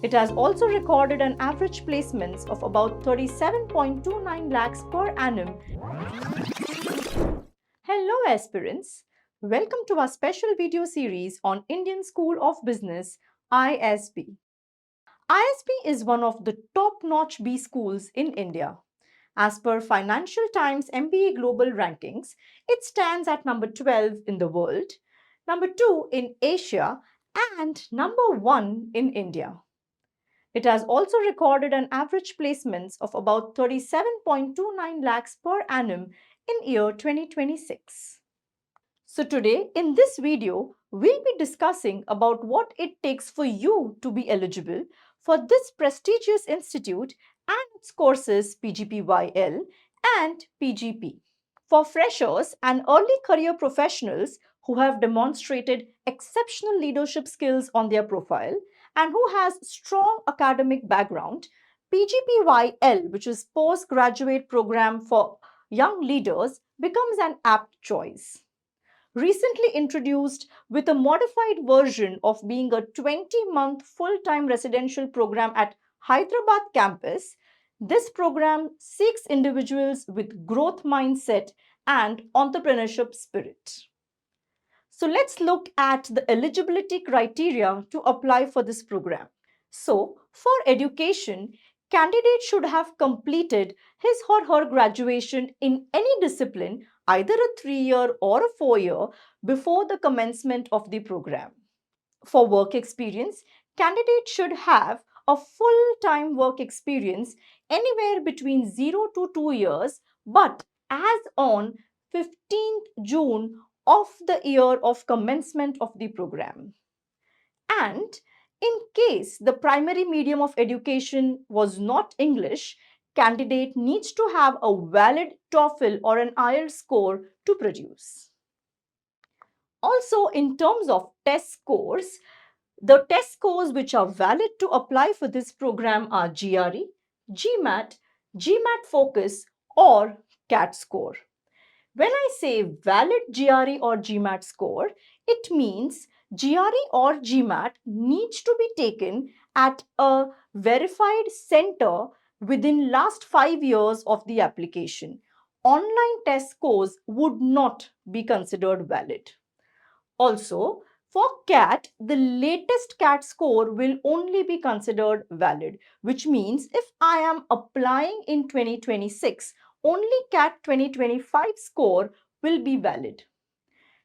It has also recorded an average placements of about 37.29 lakhs per annum. Hello aspirants, welcome to our special video series on Indian School of Business ISB. ISB is one of the top-notch B schools in India. As per Financial Times MBA Global Rankings, it stands at number 12 in the world, number 2 in Asia, and number 1 in India. It has also recorded an average placements of about 37.29 lakhs per annum in year 2026. So today in this video, we'll be discussing about what it takes for you to be eligible for this prestigious institute and its courses PGP-YL and PGP. For freshers and early career professionals who have demonstrated exceptional leadership skills on their profile and who has strong academic background, PGP-YL, which is postgraduate program for young leaders, becomes an apt choice. Recently introduced with a modified version of being a 20-month full-time residential program at Hyderabad campus, this program seeks individuals with growth mindset and entrepreneurship spirit. So let's look at the eligibility criteria to apply for this program. So, for education, candidate should have completed his or her graduation in any discipline, either a 3-year or a 4-year, before the commencement of the program. For work experience, candidate should have a full-time work experience anywhere between 0 to 2 years, but as on 15th June of the year of commencement of the program. And in case the primary medium of education was not English, candidate needs to have a valid TOEFL or an IELTS score to produce. Also, in terms of test scores, the test scores which are valid to apply for this program are GRE, GMAT, GMAT Focus or CAT score. When I say valid GRE or GMAT score, it means GRE or GMAT needs to be taken at a verified center within last 5 years of the application. Online test scores would not be considered valid. Also, for CAT, the latest CAT score will only be considered valid, which means if I am applying in 2026, only CAT 2025 score will be valid.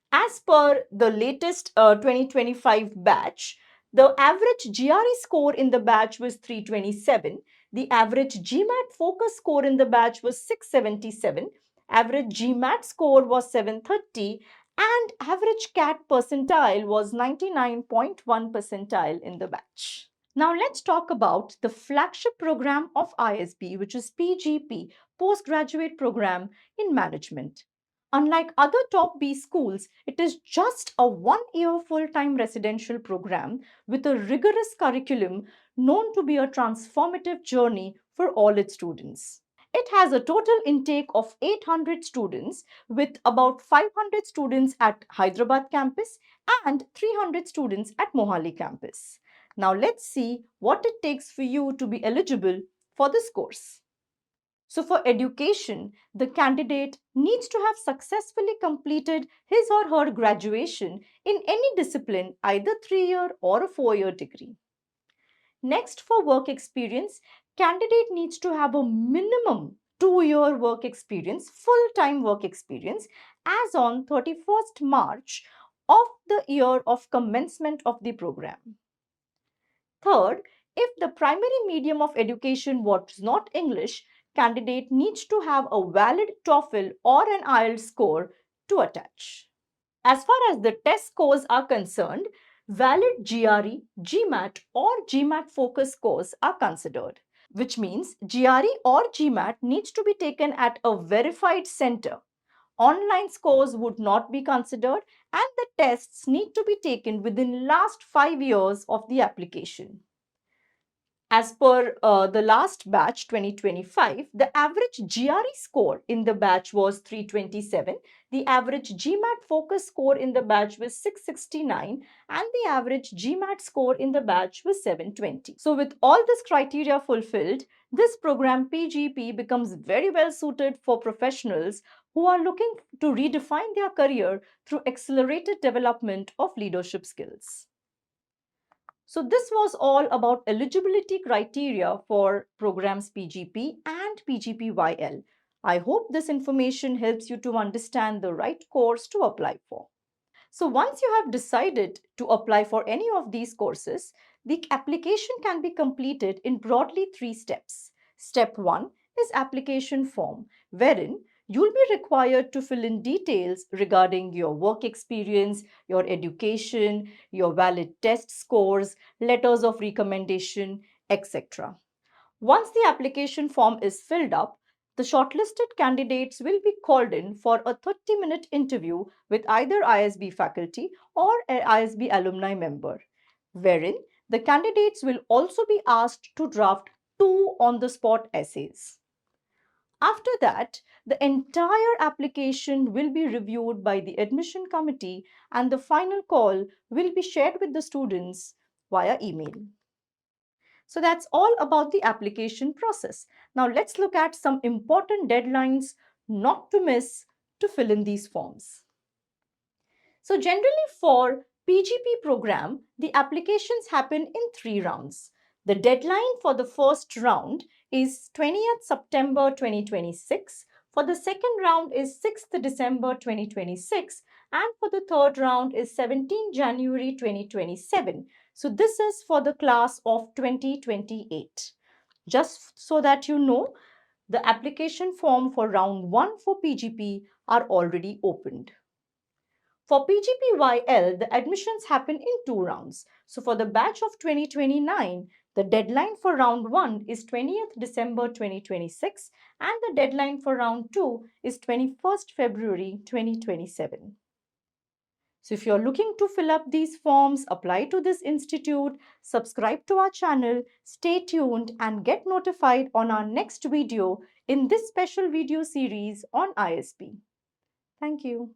As per the latest 2025 batch, the average GRE score in the batch was 327, the average GMAT focus score in the batch was 677, average GMAT score was 730, and average CAT percentile was 99.1 percentile in the batch. Now let's talk about the flagship program of ISB, which is PGP, Postgraduate Program in Management. Unlike other top B schools, it is just a 1-year full-time residential program with a rigorous curriculum known to be a transformative journey for all its students. It has a total intake of 800 students with about 500 students at Hyderabad campus and 300 students at Mohali campus. Now let's see what it takes for you to be eligible for this course. So for education, the candidate needs to have successfully completed his or her graduation in any discipline, either 3-year or a 4-year degree. Next, for work experience, candidate needs to have a minimum 2-year work experience, full-time work experience, as on 31st March of the year of commencement of the program. Third, if the primary medium of education was not English, candidate needs to have a valid TOEFL or an IELTS score to attach. As far as the test scores are concerned, valid GRE, GMAT or GMAT focus scores are considered, which means GRE or GMAT needs to be taken at a verified center. Online scores would not be considered and the tests need to be taken within last 5 years of the application. As per the last batch 2025, the average GRE score in the batch was 327, the average GMAT focus score in the batch was 669, and the average GMAT score in the batch was 720. So with all this criteria fulfilled, this program PGP becomes very well suited for professionals who are looking to redefine their career through accelerated development of leadership skills. So this was all about eligibility criteria for programs PGP and PGP YL. I hope this information helps you to understand the right course to apply for. So once you have decided to apply for any of these courses, the application can be completed in broadly 3 steps. Step 1 is application form, wherein you'll be required to fill in details regarding your work experience, your education, your valid test scores, letters of recommendation, etc. Once the application form is filled up, the shortlisted candidates will be called in for a 30-minute interview with either ISB faculty or an ISB alumni member, wherein the candidates will also be asked to draft 2 on-the-spot essays. After that, the entire application will be reviewed by the admission committee and the final call will be shared with the students via email. So that's all about the application process. Now let's look at some important deadlines not to miss to fill in these forms. So generally for PGP program, the applications happen in 3 rounds. The deadline for the first round is 20th September 2026. For the second round is 6th December 2026 and for the third round is 17 January 2027. So this is for the class of 2028. Just so that you know, the application form for round 1 for PGP are already opened. For PGP-YL, the admissions happen in 2 rounds. So for the batch of 2029, the deadline for round 1 is 20th December 2026 and the deadline for round 2 is 21st February 2027. So if you're looking to fill up these forms, apply to this institute, subscribe to our channel, stay tuned and get notified on our next video in this special video series on ISB. Thank you.